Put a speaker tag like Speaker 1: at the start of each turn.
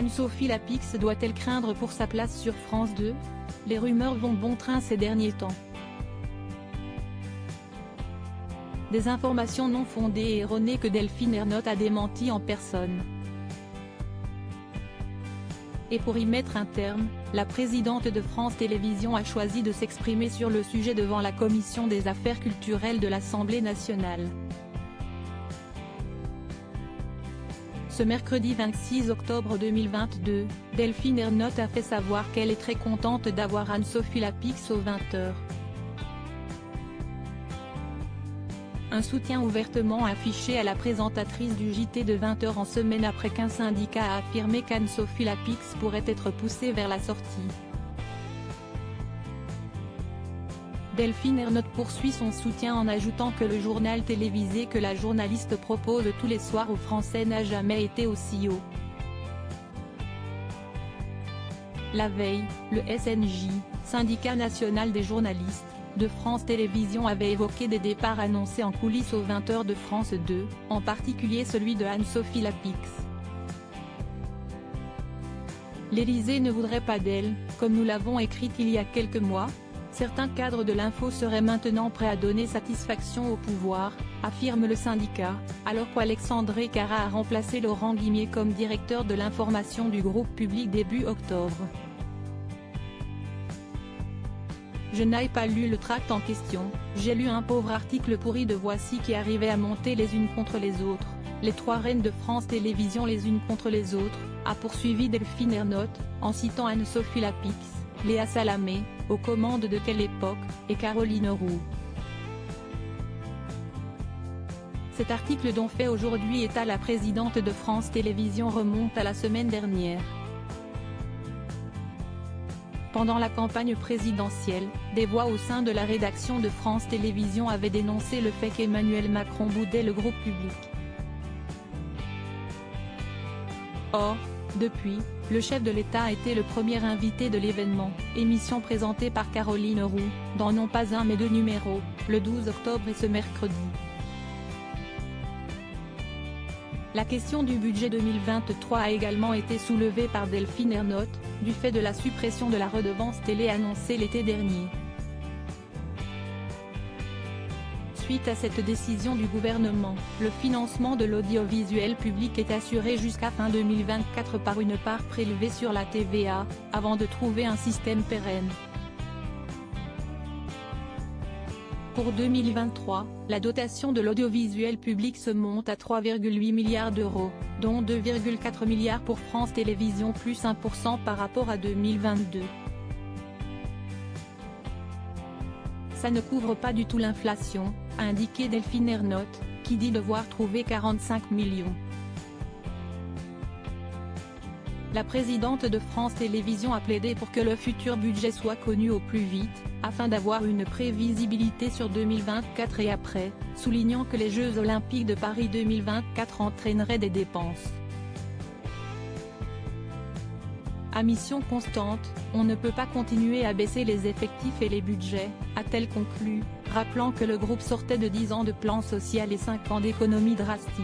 Speaker 1: Anne-Sophie Lapix doit-elle craindre pour sa place sur France 2 ? Les rumeurs vont bon train ces derniers temps. Des informations non fondées et erronées que Delphine Ernotte a démenties en personne. Et pour y mettre un terme, la présidente de France Télévisions a choisi de s'exprimer sur le sujet devant la commission des affaires culturelles de l'Assemblée nationale. Ce mercredi 26 octobre 2022, Delphine Ernotte a fait savoir qu'elle est très contente d'avoir Anne-Sophie Lapix aux 20h. Un soutien ouvertement affiché à la présentatrice du JT de 20h en semaine après qu'un syndicat a affirmé qu'Anne-Sophie Lapix pourrait être poussée vers la sortie. Delphine Ernotte poursuit son soutien en ajoutant que le journal télévisé que la journaliste propose tous les soirs aux Français n'a jamais été aussi haut. La veille, le SNJ, Syndicat national des journalistes, de France Télévisions avait évoqué des départs annoncés en coulisses aux 20h de France 2, en particulier celui de Anne-Sophie Lapix. L'Élysée ne voudrait pas d'elle, comme nous l'avons écrit il y a quelques mois. Certains cadres de l'info seraient maintenant prêts à donner satisfaction au pouvoir, affirme le syndicat, alors qu'Alexandre Cara a remplacé Laurent Guimier comme directeur de l'information du groupe public début octobre. Je n'ai pas lu le tract en question, j'ai lu un pauvre article pourri de Voici qui arrivait à monter les unes contre les autres, les trois reines de France Télévisions les unes contre les autres, a poursuivi Delphine Ernotte, en citant Anne-Sophie Lapix, Léa Salamé, aux commandes de Quelle Époque, et Caroline Roux. Cet article dont fait aujourd'hui état la présidente de France Télévisions remonte à la semaine dernière. Pendant la campagne présidentielle, des voix au sein de la rédaction de France Télévisions avaient dénoncé le fait qu'Emmanuel Macron boudait le groupe public. Or, depuis, le chef de l'État a été le premier invité de l'événement, émission présentée par Caroline Roux, dans non pas un mais deux numéros, le 12 octobre et ce mercredi. La question du budget 2023 a également été soulevée par Delphine Ernotte, du fait de la suppression de la redevance télé annoncée l'été dernier. Suite à cette décision du gouvernement, le financement de l'audiovisuel public est assuré jusqu'à fin 2024 par une part prélevée sur la TVA, avant de trouver un système pérenne. Pour 2023, la dotation de l'audiovisuel public se monte à 3,8 milliards d'euros, dont 2,4 milliards pour France Télévisions plus 1% par rapport à 2022. Ça ne couvre pas du tout l'inflation, a indiqué Delphine Ernotte, qui dit devoir trouver 45 millions. La présidente de France Télévisions a plaidé pour que le futur budget soit connu au plus vite, afin d'avoir une prévisibilité sur 2024 et après, soulignant que les Jeux Olympiques de Paris 2024 entraîneraient des dépenses. À mission constante, on ne peut pas continuer à baisser les effectifs et les budgets, a-t-elle conclu, rappelant que le groupe sortait de 10 ans de plan social et 5 ans d'économie drastique.